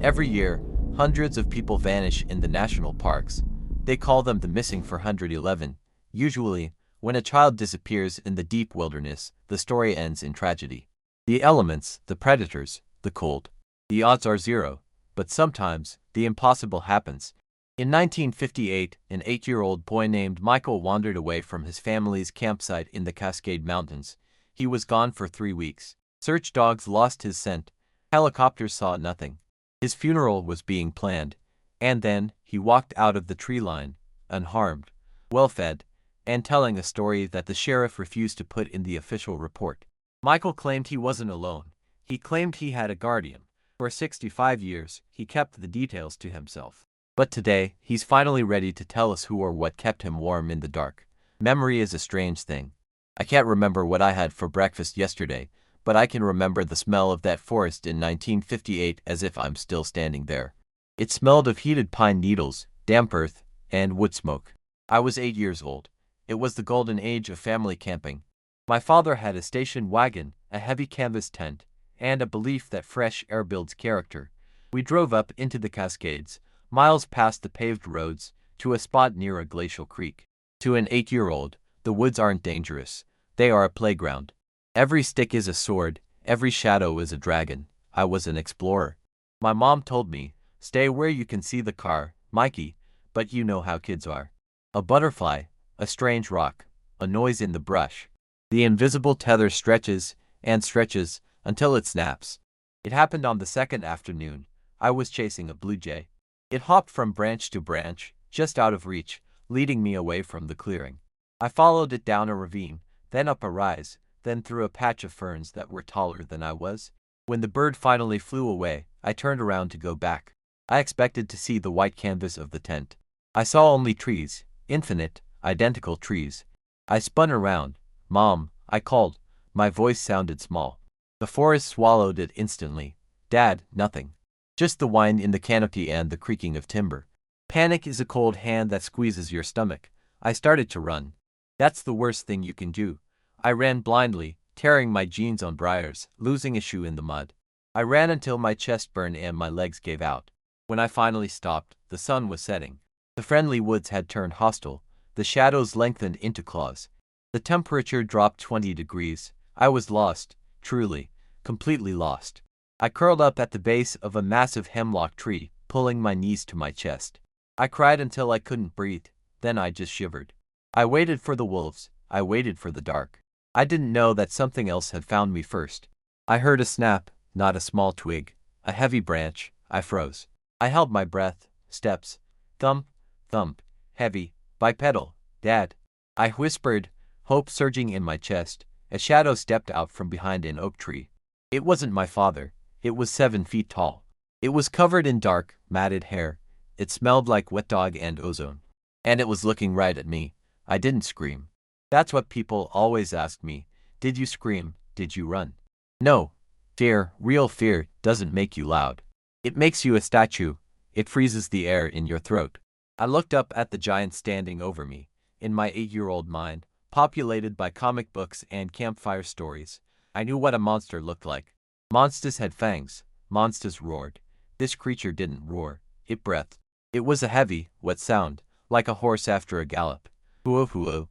Every year, hundreds of people vanish in the national parks. They call them the Missing 411. Usually, when a child disappears in the deep wilderness, the story ends in tragedy. The elements, the predators, the cold. The odds are zero, but sometimes, the impossible happens. In 1958, an 8-year-old boy named Michael wandered away from his family's campsite in the Cascade Mountains. He was gone for 3 weeks. Search dogs lost his scent. Helicopters saw nothing. His funeral was being planned, and then he walked out of the tree line, unharmed, well-fed, and telling a story that the sheriff refused to put in the official report. Michael claimed he wasn't alone. He claimed he had a guardian. For 65 years, he kept the details to himself. But today, he's finally ready to tell us who or what kept him warm in the dark. Memory is a strange thing. I can't remember what I had for breakfast yesterday, but I can remember the smell of that forest in 1958 as if I'm still standing there. It smelled of heated pine needles, damp earth, and wood smoke. I was 8 years old. It was the golden age of family camping. My father had a station wagon, a heavy canvas tent, and a belief that fresh air builds character. We drove up into the Cascades, miles past the paved roads, to a spot near a glacial creek. To an 8-year-old, the woods aren't dangerous. They are a playground. Every stick is a sword, every shadow is a dragon. I was an explorer. My mom told me, stay where you can see the car, Mikey, but you know how kids are. A butterfly, a strange rock, a noise in the brush. The invisible tether stretches and stretches until it snaps. It happened on the second afternoon. I was chasing a blue jay. It hopped from branch to branch, just out of reach, leading me away from the clearing. I followed it down a ravine, then up a rise, then through a patch of ferns that were taller than I was. When the bird finally flew away, I turned around to go back. I expected to see the white canvas of the tent. I saw only trees, infinite, identical trees. I spun around. Mom, I called. My voice sounded small. The forest swallowed it instantly. Dad, nothing. Just the wind in the canopy and the creaking of timber. Panic is a cold hand that squeezes your stomach. I started to run. That's the worst thing you can do. I ran blindly, tearing my jeans on briars, losing a shoe in the mud. I ran until my chest burned and my legs gave out. When I finally stopped, the sun was setting. The friendly woods had turned hostile. The shadows lengthened into claws. The temperature dropped 20 degrees. I was lost, truly, completely lost. I curled up at the base of a massive hemlock tree, pulling my knees to my chest. I cried until I couldn't breathe, then I just shivered. I waited for the wolves. I waited for the dark. I didn't know that something else had found me first. I heard a snap, not a small twig, a heavy branch. I froze. I held my breath. Steps. Thump, thump, heavy, bipedal. Dad. I whispered, hope surging in my chest. A shadow stepped out from behind an oak tree. It wasn't my father. It was 7 feet tall. It was covered in dark, matted hair. It smelled like wet dog and ozone. And it was looking right at me. I didn't scream. That's what people always ask me. Did you scream? Did you run? No. Fear, real fear, doesn't make you loud. It makes you a statue. It freezes the air in your throat. I looked up at the giant standing over me. In my 8-year-old mind, populated by comic books and campfire stories, I knew what a monster looked like. Monsters had fangs. Monsters roared. This creature didn't roar. It breathed. It was a heavy, wet sound, like a horse after a gallop. Hoo-hoo.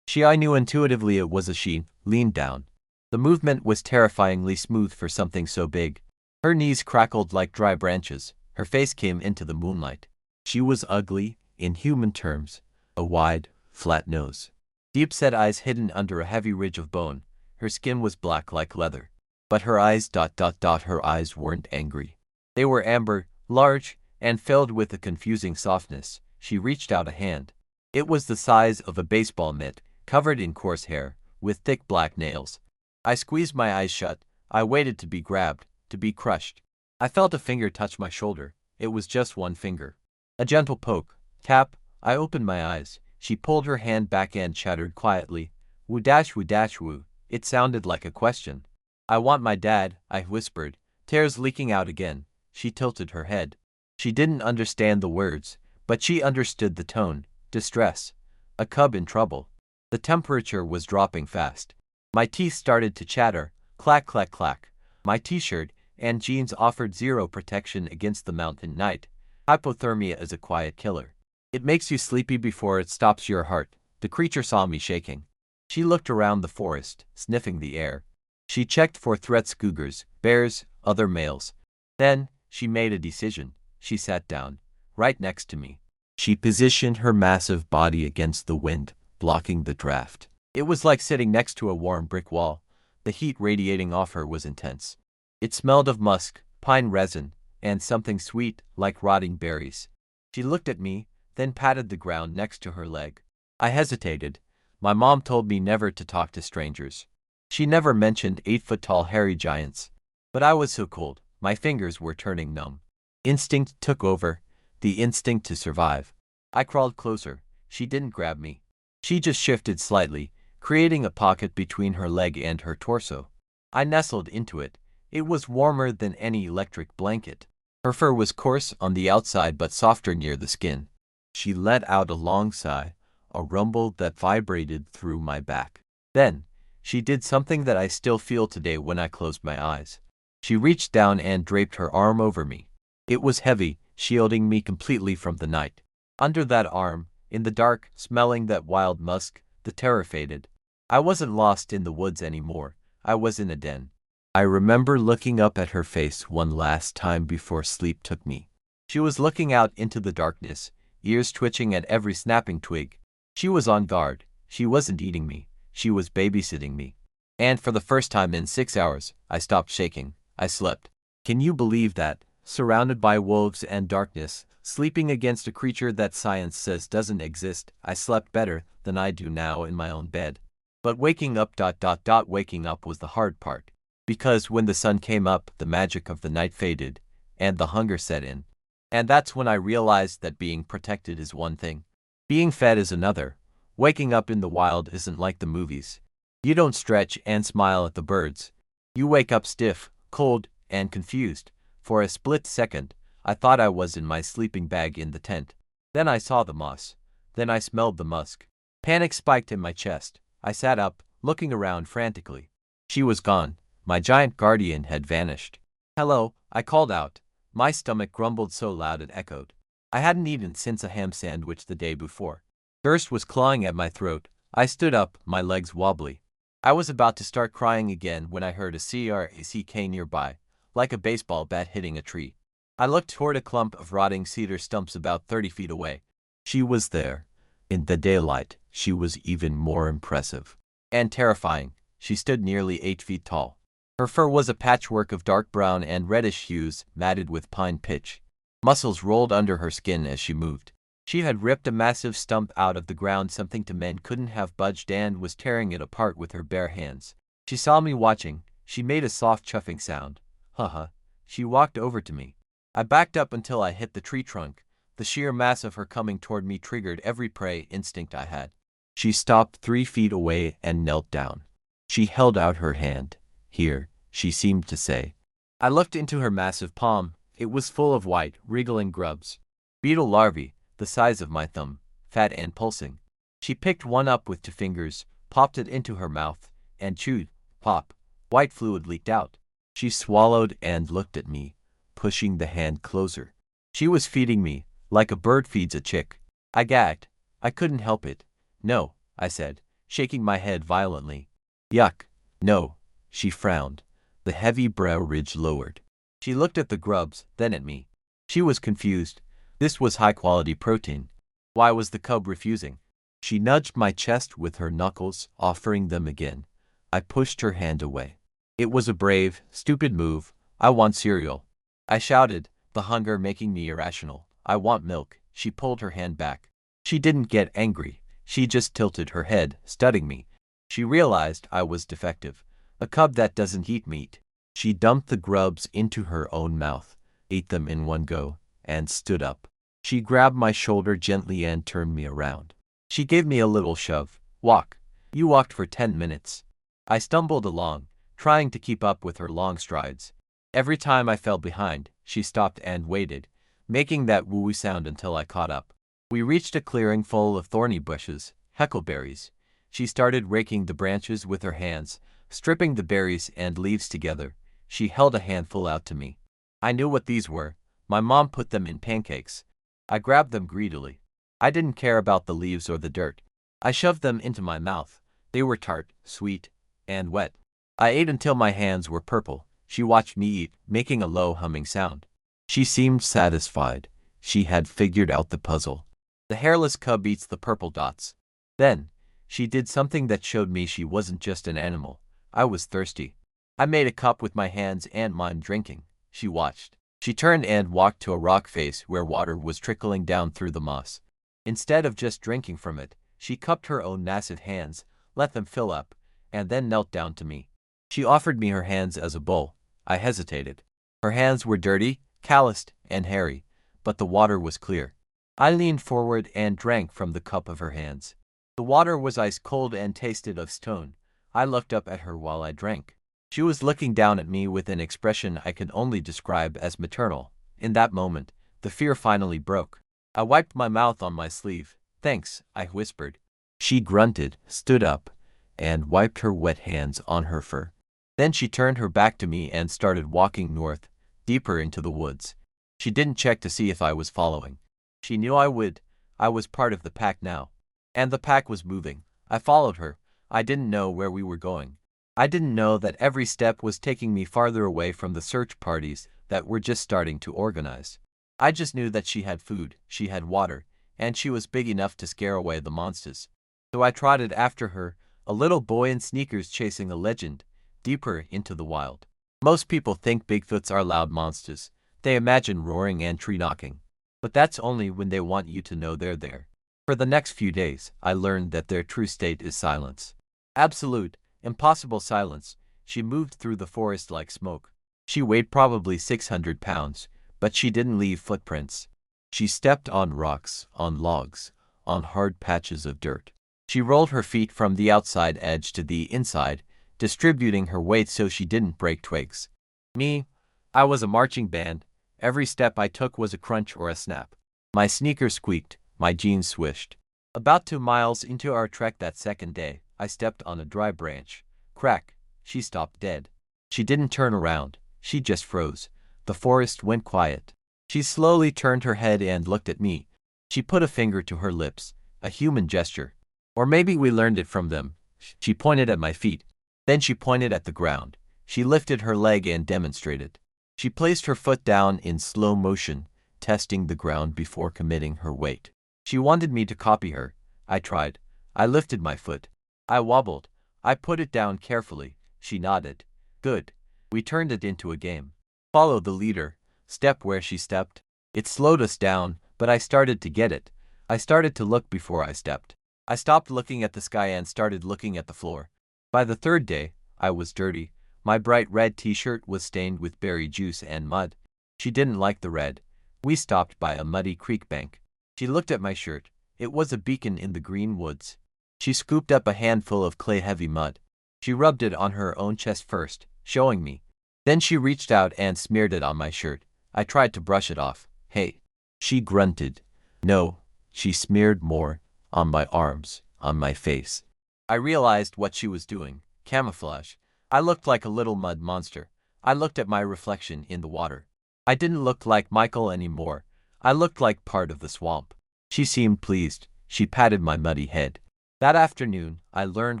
I knew intuitively it was a she, leaned down. The movement was terrifyingly smooth for something so big. Her knees crackled like dry branches. Her face came into the moonlight. She was ugly, in human terms. A wide, flat nose. Deep-set eyes hidden under a heavy ridge of bone. Her skin was black like leather. But her eyes, her eyes weren't angry. They were amber, large, and filled with a confusing softness. She reached out a hand. It was the size of a baseball mitt, covered in coarse hair, with thick black nails. I squeezed my eyes shut. I waited to be grabbed, to be crushed. I felt a finger touch my shoulder. It was just one finger. A gentle poke. Tap. I opened my eyes. She pulled her hand back and chattered quietly. Woo dash woo. It sounded like a question. I want my dad, I whispered, tears leaking out again. She tilted her head. She didn't understand the words, but she understood the tone. Distress. A cub in trouble. The temperature was dropping fast. My teeth started to chatter. Clack, clack, clack. My t-shirt, and jeans offered zero protection against the mountain night. Hypothermia is a quiet killer. It makes you sleepy before it stops your heart. The creature saw me shaking. She looked around the forest, sniffing the air. She checked for threats: cougars, bears, other males. Then, she made a decision. She sat down, right next to me. She positioned her massive body against the wind, blocking the draft. It was like sitting next to a warm brick wall. The heat radiating off her was intense. It smelled of musk, pine resin, and something sweet, like rotting berries. She looked at me, then patted the ground next to her leg. I hesitated. My mom told me never to talk to strangers. She never mentioned 8-foot-tall hairy giants. But I was so cold, my fingers were turning numb. Instinct took over, the instinct to survive. I crawled closer. She didn't grab me. She just shifted slightly, creating a pocket between her leg and her torso. I nestled into it. It was warmer than any electric blanket. Her fur was coarse on the outside but softer near the skin. She let out a long sigh, a rumble that vibrated through my back. Then, she did something that I still feel today when I close my eyes. She reached down and draped her arm over me. It was heavy, shielding me completely from the night. Under that arm, in the dark, smelling that wild musk, the terror faded. I wasn't lost in the woods anymore. I was in a den. I remember looking up at her face one last time before sleep took me. She was looking out into the darkness, ears twitching at every snapping twig. She was on guard. She wasn't eating me. She was babysitting me. And for the first time in 6 hours, I stopped shaking. I slept. Can you believe that? Surrounded by wolves and darkness, sleeping against a creature that science says doesn't exist, I slept better than I do now in my own bed. But waking up was the hard part. Because when the sun came up, the magic of the night faded, and the hunger set in. And that's when I realized that being protected is one thing. Being fed is another. Waking up in the wild isn't like the movies. You don't stretch and smile at the birds. You wake up stiff, cold, and confused. For a split second, I thought I was in my sleeping bag in the tent. Then I saw the moss. Then I smelled the musk. Panic spiked in my chest. I sat up, looking around frantically. She was gone. My giant guardian had vanished. "Hello," I called out. My stomach grumbled so loud it echoed. I hadn't eaten since a ham sandwich the day before. Thirst was clawing at my throat. I stood up, my legs wobbly. I was about to start crying again when I heard a crack nearby, like a baseball bat hitting a tree. I looked toward a clump of rotting cedar stumps about 30 feet away. She was there. In the daylight, she was even more impressive. And terrifying. She stood nearly 8 feet tall. Her fur was a patchwork of dark brown and reddish hues, matted with pine pitch. Muscles rolled under her skin as she moved. She had ripped a massive stump out of the ground, something two men couldn't have budged, and was tearing it apart with her bare hands. She saw me watching. She made a soft chuffing sound. Haha. She walked over to me. I backed up until I hit the tree trunk. The sheer mass of her coming toward me triggered every prey instinct I had. She stopped 3 feet away and knelt down. She held out her hand. "Here," she seemed to say. I looked into her massive palm. It was full of white, wriggling grubs. Beetle larvae, the size of my thumb, fat and pulsing. She picked one up with 2 fingers, popped it into her mouth, and chewed. Pop. White fluid leaked out. She swallowed and looked at me, pushing the hand closer. She was feeding me, like a bird feeds a chick. I gagged. I couldn't help it. "No," I said, shaking my head violently. "Yuck. No." She frowned. The heavy brow ridge lowered. She looked at the grubs, then at me. She was confused. This was high-quality protein. Why was the cub refusing? She nudged my chest with her knuckles, offering them again. I pushed her hand away. It was a brave, stupid move. "I want cereal," I shouted, the hunger making me irrational. "I want milk." She pulled her hand back. She didn't get angry. She just tilted her head, studying me. She realized I was defective. A cub that doesn't eat meat. She dumped the grubs into her own mouth, ate them in one go, and stood up. She grabbed my shoulder gently and turned me around. She gave me a little shove. "Walk." You walked for 10 minutes. I stumbled along, trying to keep up with her long strides. Every time I fell behind, she stopped and waited, making that woo-woo sound until I caught up. We reached a clearing full of thorny bushes, huckleberries. She started raking the branches with her hands, stripping the berries and leaves together. She held a handful out to me. I knew what these were. My mom put them in pancakes. I grabbed them greedily. I didn't care about the leaves or the dirt. I shoved them into my mouth. They were tart, sweet, and wet. I ate until my hands were purple. She watched me eat, making a low humming sound. She seemed satisfied. She had figured out the puzzle. The hairless cub eats the purple dots. Then, she did something that showed me she wasn't just an animal. I was thirsty. I made a cup with my hands and mimed drinking. She watched. She turned and walked to a rock face where water was trickling down through the moss. Instead of just drinking from it, she cupped her own massive hands, let them fill up, and then knelt down to me. She offered me her hands as a bowl. I hesitated. Her hands were dirty, calloused, and hairy, but the water was clear. I leaned forward and drank from the cup of her hands. The water was ice cold and tasted of stone. I looked up at her while I drank. She was looking down at me with an expression I can only describe as maternal. In that moment, the fear finally broke. I wiped my mouth on my sleeve. "Thanks," I whispered. She grunted, stood up, and wiped her wet hands on her fur. Then she turned her back to me and started walking north, deeper into the woods. She didn't check to see if I was following. She knew I would. I was part of the pack now. And the pack was moving. I followed her. I didn't know where we were going. I didn't know that every step was taking me farther away from the search parties that were just starting to organize. I just knew that she had food, she had water, and she was big enough to scare away the monsters. So I trotted after her, a little boy in sneakers chasing a legend, deeper into the wild. Most people think Bigfoots are loud monsters. They imagine roaring and tree knocking. But that's only when they want you to know they're there. For the next few days, I learned that their true state is silence. Absolute, impossible silence. She moved through the forest like smoke. She weighed probably 600 pounds, but she didn't leave footprints. She stepped on rocks, on logs, on hard patches of dirt. She rolled her feet from the outside edge to the inside, distributing her weight so she didn't break twigs. Me, I was a marching band. Every step I took was a crunch or a snap. My sneakers squeaked, my jeans swished. About 2 miles into our trek that second day, I stepped on a dry branch. Crack! She stopped dead. She didn't turn around. She just froze. The forest went quiet. She slowly turned her head and looked at me. She put a finger to her lips, a human gesture. Or maybe we learned it from them. She pointed at my feet. Then she pointed at the ground. She lifted her leg and demonstrated. She placed her foot down in slow motion, testing the ground before committing her weight. She wanted me to copy her. I tried. I lifted my foot. I wobbled. I put it down carefully. She nodded. Good. We turned it into a game. Follow the leader. Step where she stepped. It slowed us down, but I started to get it. I started to look before I stepped. I stopped looking at the sky and started looking at the floor. By the third day, I was dirty. My bright red t-shirt was stained with berry juice and mud. She didn't like the red. We stopped by a muddy creek bank. She looked at my shirt. It was a beacon in the green woods. She scooped up a handful of clay-heavy mud. She rubbed it on her own chest first, showing me. Then she reached out and smeared it on my shirt. I tried to brush it off. Hey. She grunted. No. She smeared more. On my arms. On my face. I realized what she was doing. Camouflage. I looked like a little mud monster. I looked at my reflection in the water. I didn't look like Michael anymore. I looked like part of the swamp. She seemed pleased. She patted my muddy head. That afternoon, I learned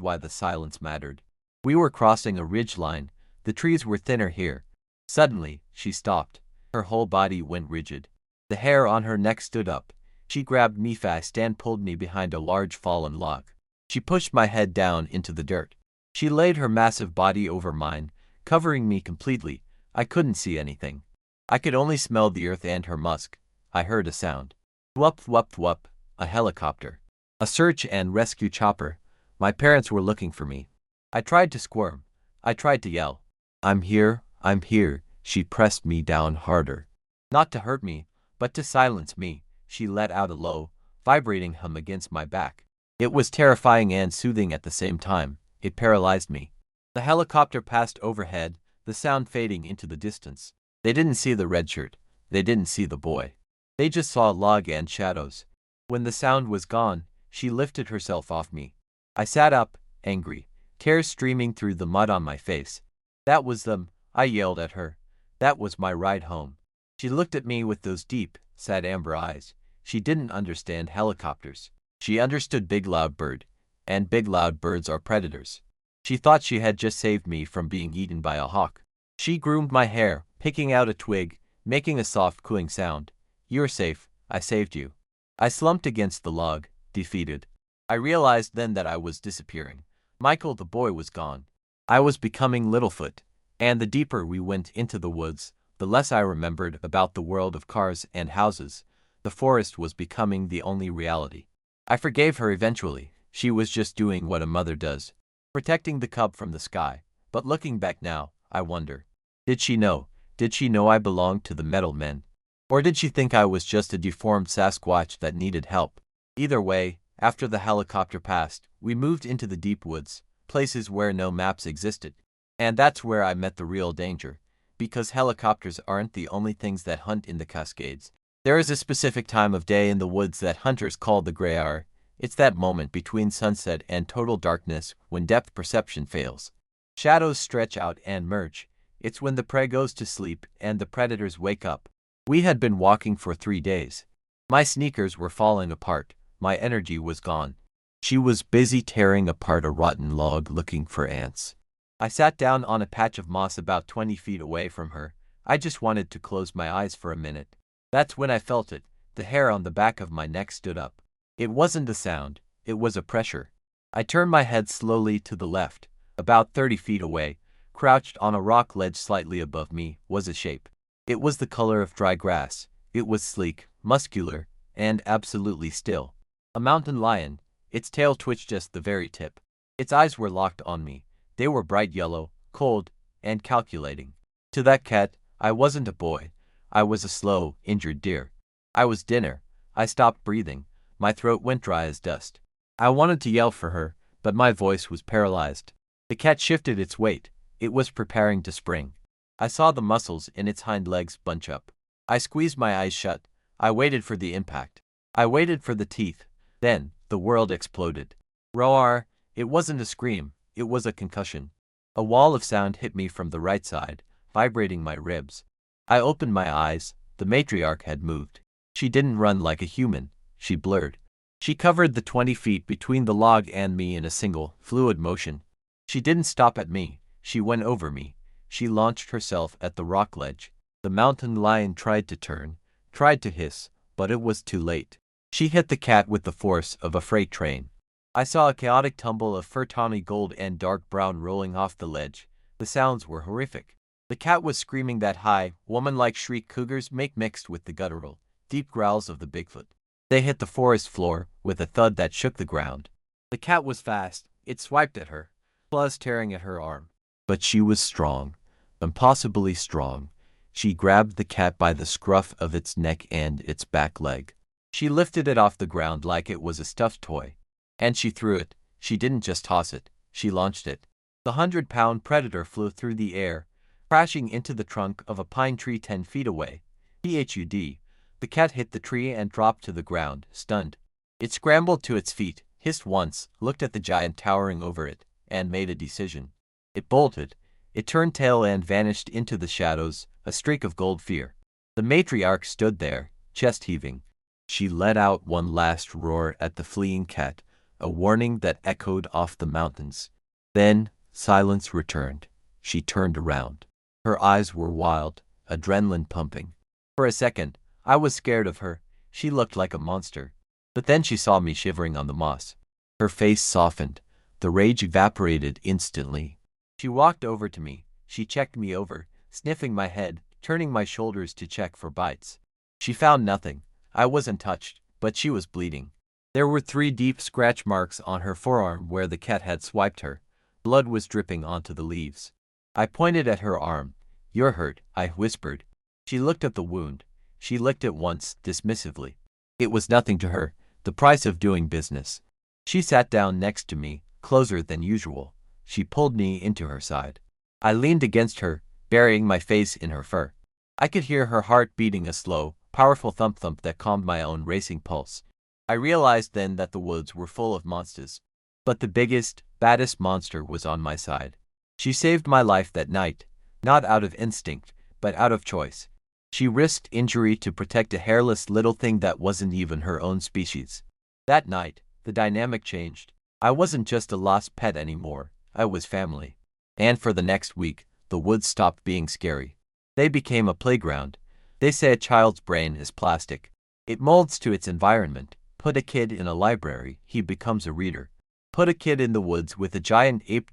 why the silence mattered. We were crossing a ridge line. The trees were thinner here. Suddenly, she stopped. Her whole body went rigid. The hair on her neck stood up. She grabbed me fast and pulled me behind a large fallen log. She pushed my head down into the dirt. She laid her massive body over mine, covering me completely. I couldn't see anything. I could only smell the earth and her musk. I heard a sound. Thwup thwup thwup. A helicopter. A search and rescue chopper. My parents were looking for me. I tried to squirm. I tried to yell. I'm here, I'm here. She pressed me down harder. Not to hurt me, but to silence me. She let out a low, vibrating hum against my back. It was terrifying and soothing at the same time. It paralyzed me. The helicopter passed overhead, the sound fading into the distance. They didn't see the red shirt. They didn't see the boy. They just saw log and shadows. When the sound was gone, she lifted herself off me. I sat up, angry, tears streaming through the mud on my face. That was them. I yelled at her. That was my ride home. She looked at me with those deep, sad amber eyes. She didn't understand helicopters. She understood big loud bird, and big loud birds are predators. She thought she had just saved me from being eaten by a hawk. She groomed my hair, picking out a twig, making a soft cooing sound. You're safe, I saved you. I slumped against the log, defeated. I realized then that I was disappearing. Michael the boy was gone. I was becoming Littlefoot, and the deeper we went into the woods, the less I remembered about the world of cars and houses. The forest was becoming the only reality. I forgave her eventually. She was just doing what a mother does, protecting the cub from the sky. But looking back now, I wonder, did she know? Did she know I belonged to the metal men? Or did she think I was just a deformed Sasquatch that needed help? Either way, after the helicopter passed, we moved into the deep woods, places where no maps existed. And that's where I met the real danger, because helicopters aren't the only things that hunt in the Cascades. There is a specific time of day in the woods that hunters call the gray hour. It's that moment between sunset and total darkness when depth perception fails. Shadows stretch out and merge. It's when the prey goes to sleep and the predators wake up. We had been walking for 3 days. My sneakers were falling apart. My energy was gone. She was busy tearing apart a rotten log looking for ants. I sat down on a patch of moss about 20 feet away from her. I just wanted to close my eyes for a minute. That's when I felt it. The hair on the back of my neck stood up. It wasn't a sound, it was a pressure. I turned my head slowly to the left. About 30 feet away, crouched on a rock ledge slightly above me, was a shape. It was the color of dry grass. It was sleek, muscular, and absolutely still. A mountain lion. Its tail twitched just the very tip. Its eyes were locked on me. They were bright yellow, cold, and calculating. To that cat, I wasn't a boy. I was a slow, injured deer. I was dinner. I stopped breathing. My throat went dry as dust. I wanted to yell for her, but my voice was paralyzed. The cat shifted its weight. It was preparing to spring. I saw the muscles in its hind legs bunch up. I squeezed my eyes shut. I waited for the impact. I waited for the teeth. Then, the world exploded. Roar! It wasn't a scream. It was a concussion. A wall of sound hit me from the right side, vibrating my ribs. I opened my eyes. The matriarch had moved. She didn't run like a human. She blurred. She covered the 20 feet between the log and me in a single, fluid motion. She didn't stop at me. She went over me. She launched herself at the rock ledge. The mountain lion tried to turn, tried to hiss, but it was too late. She hit the cat with the force of a freight train. I saw a chaotic tumble of fur tawny gold and dark brown rolling off the ledge. The sounds were horrific. The cat was screaming that high, woman-like shriek cougars make mixed with the guttural, deep growls of the Bigfoot. They hit the forest floor with a thud that shook the ground. The cat was fast. It swiped at her, claws tearing at her arm. But she was strong, impossibly strong. She grabbed the cat by the scruff of its neck and its back leg. She lifted it off the ground like it was a stuffed toy. And she threw it. She didn't just toss it. She launched it. The 100-pound predator flew through the air, crashing into the trunk of a pine tree 10 feet away. Thud. The cat hit the tree and dropped to the ground, stunned. It scrambled to its feet, hissed once, looked at the giant towering over it, and made a decision. It bolted. It turned tail and vanished into the shadows, a streak of gold fear. The matriarch stood there, chest heaving. She let out one last roar at the fleeing cat, a warning that echoed off the mountains. Then, silence returned. She turned around. Her eyes were wild, adrenaline pumping. For a second, I was scared of her. She looked like a monster. But then she saw me shivering on the moss. Her face softened. The rage evaporated instantly. She walked over to me. She checked me over, sniffing my head, turning my shoulders to check for bites. She found nothing. I wasn't touched, but she was bleeding. There were 3 deep scratch marks on her forearm where the cat had swiped her. Blood was dripping onto the leaves. I pointed at her arm. "You're hurt," I whispered. She looked at the wound. She licked it once, dismissively. It was nothing to her, the price of doing business. She sat down next to me, closer than usual. She pulled me into her side. I leaned against her, burying my face in her fur. I could hear her heart beating a slow, powerful thump-thump that calmed my own racing pulse. I realized then that the woods were full of monsters. But the biggest, baddest monster was on my side. She saved my life that night. Not out of instinct, but out of choice. She risked injury to protect a hairless little thing that wasn't even her own species. That night, the dynamic changed. I wasn't just a lost pet anymore, I was family. And for the next week, the woods stopped being scary. They became a playground. They say a child's brain is plastic. It molds to its environment. Put a kid in a library, he becomes a reader. Put a kid in the woods with a giant ape ...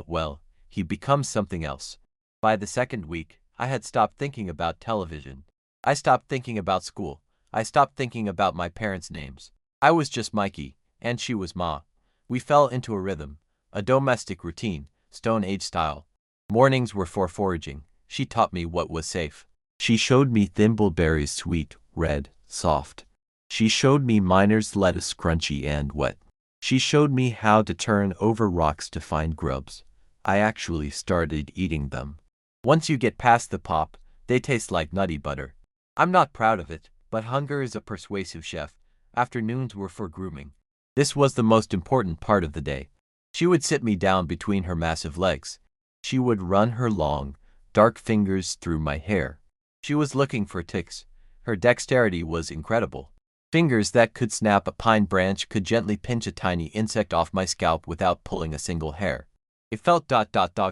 well, he becomes something else. By the second week, I had stopped thinking about television. I stopped thinking about school. I stopped thinking about my parents' names. I was just Mikey, and she was Ma. We fell into a rhythm, a domestic routine, Stone Age style. Mornings were for foraging. She taught me what was safe. She showed me thimbleberries, sweet, red, soft. She showed me miner's lettuce, crunchy and wet. She showed me how to turn over rocks to find grubs. I actually started eating them. Once you get past the pop, they taste like nutty butter. I'm not proud of it, but hunger is a persuasive chef. Afternoons were for grooming. This was the most important part of the day. She would sit me down between her massive legs. She would run her long, dark fingers through my hair. She was looking for ticks. Her dexterity was incredible. Fingers that could snap a pine branch, could gently pinch a tiny insect off my scalp without pulling a single hair. It felt ...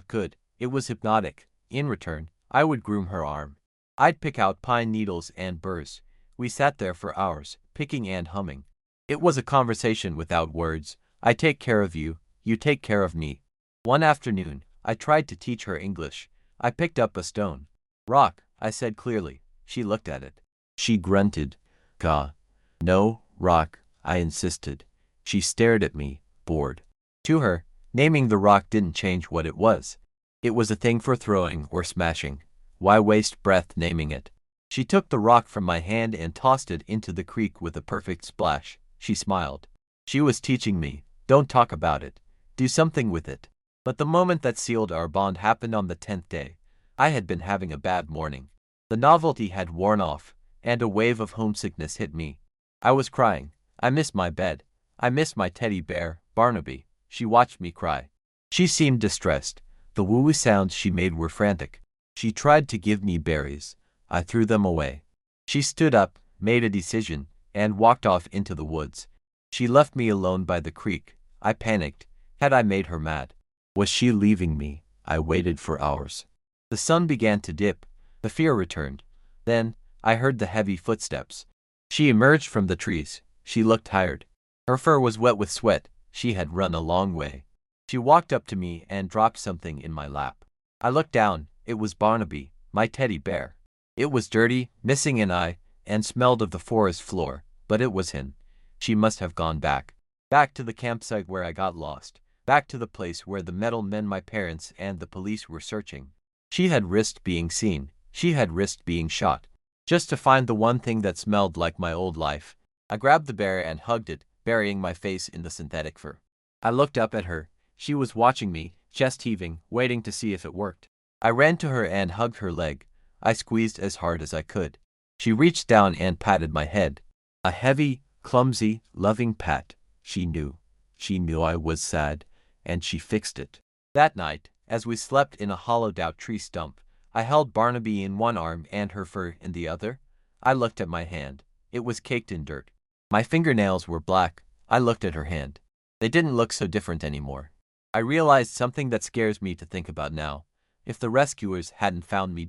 good. It was hypnotic. In return, I would groom her arm. I'd pick out pine needles and burrs. We sat there for hours, picking and humming. It was a conversation without words. I take care of you, you take care of me. One afternoon, I tried to teach her English. I picked up a stone. Rock, I said clearly. She looked at it. She grunted. Gah. No, rock, I insisted. She stared at me, bored. To her, naming the rock didn't change what it was. It was a thing for throwing or smashing. Why waste breath naming it? She took the rock from my hand and tossed it into the creek with a perfect splash. She smiled. She was teaching me, don't talk about it. Do something with it. But the moment that sealed our bond happened on the 10th day. I had been having a bad morning. The novelty had worn off, and a wave of homesickness hit me. I was crying. I missed my bed. I missed my teddy bear, Barnaby. She watched me cry. She seemed distressed. The woo-woo sounds she made were frantic. She tried to give me berries. I threw them away. She stood up, made a decision, and walked off into the woods. She left me alone by the creek. I panicked. Had I made her mad? Was she leaving me? I waited for hours. The sun began to dip. The fear returned. Then, I heard the heavy footsteps. She emerged from the trees. She looked tired. Her fur was wet with sweat. She had run a long way. She walked up to me and dropped something in my lap. I looked down. It was Barnaby, my teddy bear. It was dirty, missing an eye, and smelled of the forest floor, but it was him. She must have gone back. Back to the campsite where I got lost. Back to the place where the metal men, my parents, and the police were searching. She had risked being seen. She had risked being shot. Just to find the one thing that smelled like my old life. I grabbed the bear and hugged it, burying my face in the synthetic fur. I looked up at her. She was watching me, chest heaving, waiting to see if it worked. I ran to her and hugged her leg. I squeezed as hard as I could. She reached down and patted my head. A heavy, clumsy, loving pat. She knew. She knew I was sad, and she fixed it. That night, as we slept in a hollowed-out tree stump, I held Barnaby in one arm and her fur in the other. I looked at my hand. It was caked in dirt. My fingernails were black. I looked at her hand. They didn't look so different anymore. I realized something that scares me to think about now. If the rescuers hadn't found me ...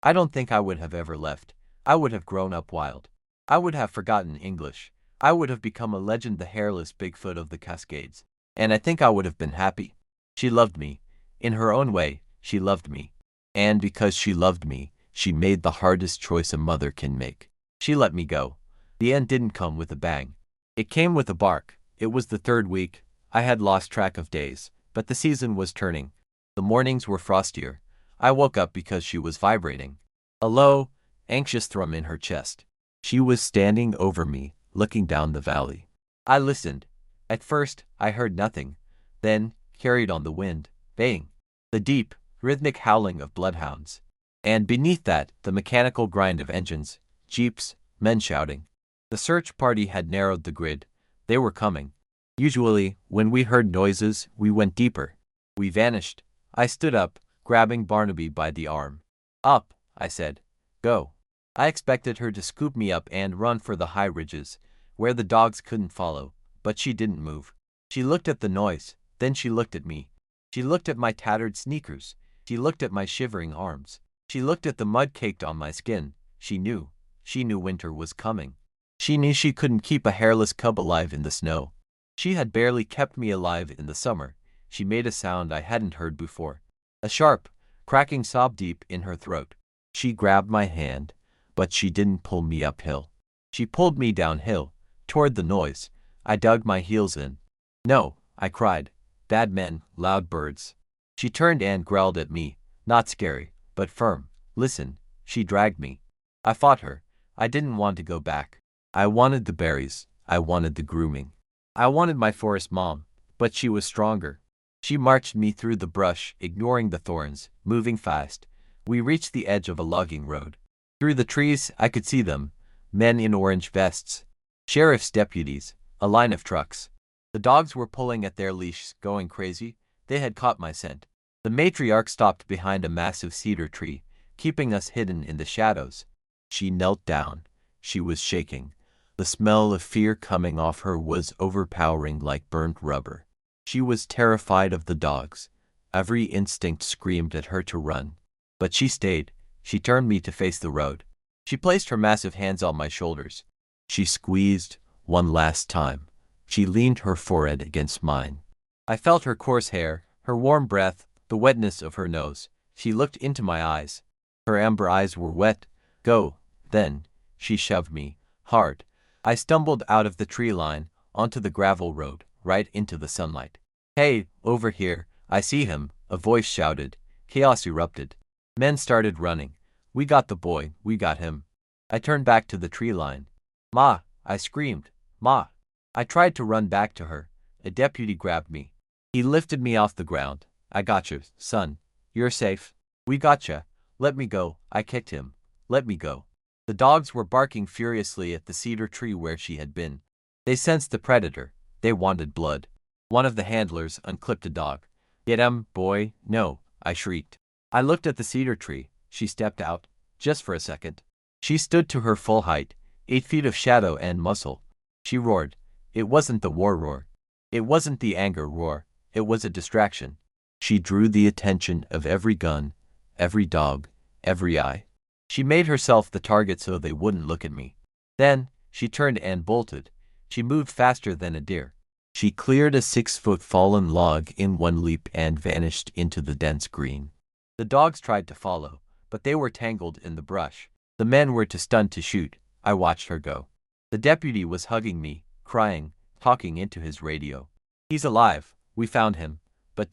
I don't think I would have ever left. I would have grown up wild. I would have forgotten English. I would have become a legend, the hairless Bigfoot of the Cascades. And I think I would have been happy. She loved me. In her own way, she loved me. And because she loved me, she made the hardest choice a mother can make. She let me go. The end didn't come with a bang. It came with a bark. It was the 3rd week. I had lost track of days, but the season was turning. The mornings were frostier. I woke up because she was vibrating. A low, anxious thrum in her chest. She was standing over me, looking down the valley. I listened. At first, I heard nothing. Then, carried on the wind, baying. The deep, rhythmic howling of bloodhounds. And beneath that, the mechanical grind of engines, jeeps, men shouting. The search party had narrowed the grid. They were coming. Usually, when we heard noises, we went deeper. We vanished. I stood up, grabbing Barnaby by the arm. Up, I said. Go. I expected her to scoop me up and run for the high ridges, where the dogs couldn't follow, but she didn't move. She looked at the noise, then she looked at me. She looked at my tattered sneakers. She looked at my shivering arms. She looked at the mud caked on my skin. She knew winter was coming. She knew she couldn't keep a hairless cub alive in the snow. She had barely kept me alive in the summer. She made a sound I hadn't heard before. A sharp, cracking sob deep in her throat. She grabbed my hand, but she didn't pull me uphill. She pulled me downhill, toward the noise. I dug my heels in. No, I cried. Bad men, loud birds. She turned and growled at me, not scary, but firm. Listen, she dragged me. I fought her. I didn't want to go back. I wanted the berries. I wanted the grooming. I wanted my forest mom, but she was stronger. She marched me through the brush, ignoring the thorns, moving fast. We reached the edge of a logging road. Through the trees, I could see them, men in orange vests, sheriff's deputies, a line of trucks. The dogs were pulling at their leash, going crazy. They had caught my scent. The matriarch stopped behind a massive cedar tree, keeping us hidden in the shadows. She knelt down. She was shaking. The smell of fear coming off her was overpowering like burnt rubber. She was terrified of the dogs. Every instinct screamed at her to run. But she stayed. She turned me to face the road. She placed her massive hands on my shoulders. She squeezed one last time. She leaned her forehead against mine. I felt her coarse hair, her warm breath, the wetness of her nose. She looked into my eyes. Her amber eyes were wet. Go. Then, she shoved me, hard. I stumbled out of the tree line, onto the gravel road, right into the sunlight. Hey, over here, I see him, a voice shouted. Chaos erupted. Men started running. We got the boy, we got him. I turned back to the tree line. Ma, I screamed. Ma. I tried to run back to her. A deputy grabbed me. He lifted me off the ground. I gotcha, son. You're safe. We gotcha. Let me go. I kicked him. Let me go. The dogs were barking furiously at the cedar tree where she had been. They sensed the predator. They wanted blood. One of the handlers unclipped a dog. Get him, boy. No, I shrieked. I looked at the cedar tree. She stepped out, just for a second. She stood to her full height, 8 feet of shadow and muscle. She roared. It wasn't the war roar. It wasn't the anger roar. It was a distraction. She drew the attention of every gun, every dog, every eye. She made herself the target so they wouldn't look at me. Then, she turned and bolted. She moved faster than a deer. She cleared a 6-foot fallen log in one leap and vanished into the dense green. The dogs tried to follow, but they were tangled in the brush. The men were too stunned to shoot. I watched her go. The deputy was hugging me, crying, talking into his radio. He's alive. We found him. But ...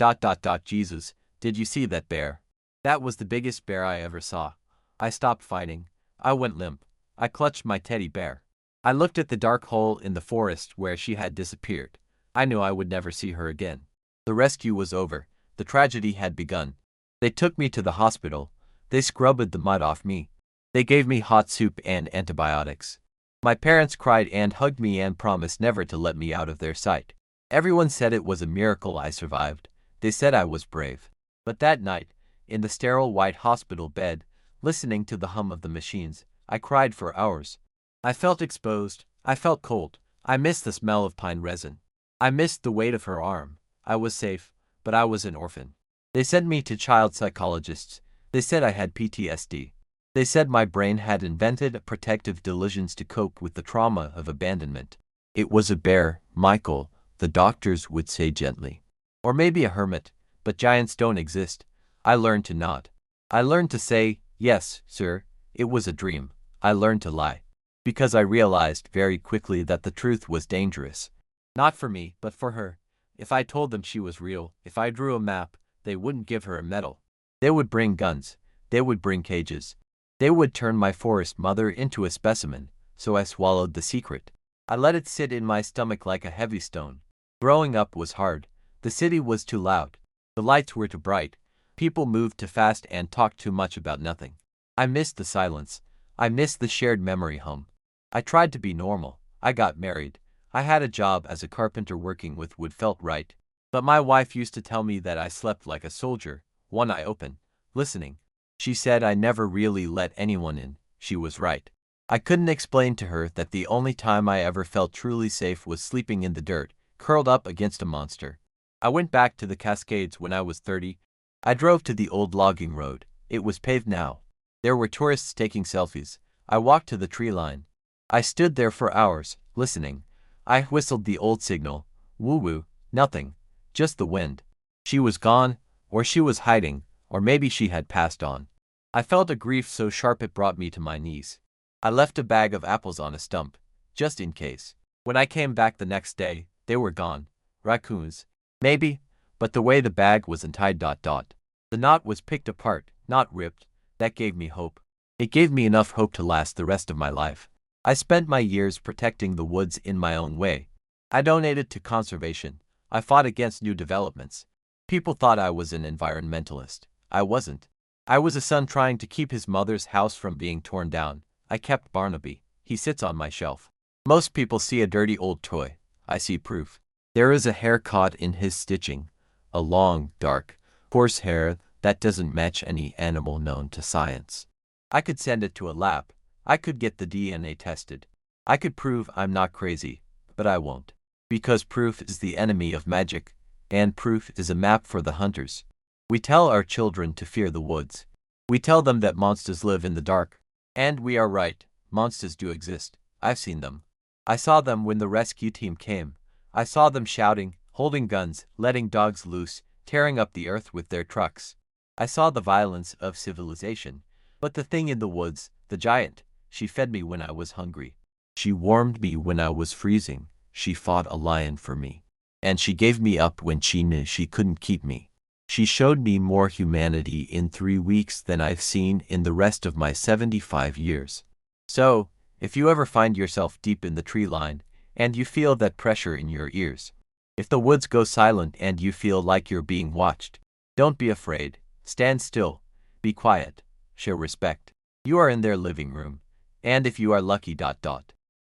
Jesus, did you see that bear? That was the biggest bear I ever saw. I stopped fighting. I went limp. I clutched my teddy bear. I looked at the dark hole in the forest where she had disappeared. I knew I would never see her again. The rescue was over. The tragedy had begun. They took me to the hospital. They scrubbed the mud off me. They gave me hot soup and antibiotics. My parents cried and hugged me and promised never to let me out of their sight. Everyone said it was a miracle I survived. They said I was brave. But that night, in the sterile white hospital bed, listening to the hum of the machines, I cried for hours. I felt exposed. I felt cold. I missed the smell of pine resin. I missed the weight of her arm. I was safe, but I was an orphan. They sent me to child psychologists. They said I had PTSD. They said my brain had invented a protective delusions to cope with the trauma of abandonment. It was a bear, Michael, the doctors would say gently. Or maybe a hermit, but giants don't exist. I learned to nod. I learned to say, yes, sir, it was a dream. I learned to lie. Because I realized very quickly that the truth was dangerous. Not for me, but for her. If I told them she was real, if I drew a map, they wouldn't give her a medal. They would bring guns. They would bring cages. They would turn my forest mother into a specimen, so I swallowed the secret. I let it sit in my stomach like a heavy stone. Growing up was hard. The city was too loud. The lights were too bright. People moved too fast and talked too much about nothing. I missed the silence. I missed the shared memory home. I tried to be normal. I got married. I had a job as a carpenter working with wood felt right. But my wife used to tell me that I slept like a soldier, one eye open. listening. She said I never really let anyone in. She was right. I couldn't explain to her that the only time I ever felt truly safe was sleeping in the dirt, curled up against a monster. I went back to the Cascades when I was 30. I drove to the old logging road. It was paved now. There were tourists taking selfies. I walked to the tree line. I stood there for hours, listening. I whistled the old signal. Woo-woo, nothing. Just the wind. She was gone, or she was hiding, or maybe she had passed on. I felt a grief so sharp it brought me to my knees. I left a bag of apples on a stump, just in case. When I came back the next day, they were gone. Raccoons. Maybe, but the way the bag was untied. The knot was picked apart, not ripped. That gave me hope. It gave me enough hope to last the rest of my life. I spent my years protecting the woods in my own way. I donated to conservation. I fought against new developments. People thought I was an environmentalist. I wasn't. I was a son trying to keep his mother's house from being torn down. I kept Barnaby. He sits on my shelf. Most people see a dirty old toy. I see proof. There is a hair caught in his stitching. A long, dark, coarse hair that doesn't match any animal known to science. I could send it to a lab. I could get the DNA tested. I could prove I'm not crazy, but I won't. Because proof is the enemy of magic, and proof is a map for the hunters. We tell our children to fear the woods. We tell them that monsters live in the dark. And we are right, monsters do exist. I've seen them. I saw them when the rescue team came. I saw them shouting, holding guns, letting dogs loose, tearing up the earth with their trucks. I saw the violence of civilization. But the thing in the woods, the giant, she fed me when I was hungry. She warmed me when I was freezing. She fought a lion for me. And she gave me up when she knew she couldn't keep me. She showed me more humanity in 3 weeks than I've seen in the rest of my 75 years. So, if you ever find yourself deep in the tree line, and you feel that pressure in your ears, if the woods go silent and you feel like you're being watched, don't be afraid. Stand still. Be quiet. Show respect. You are in their living room. And if you are lucky.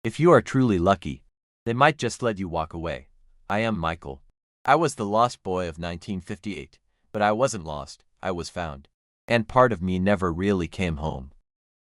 If you are truly lucky, they might just let you walk away. I am Michael. I was the lost boy of 1958. But I wasn't lost, I was found. And part of me never really came home.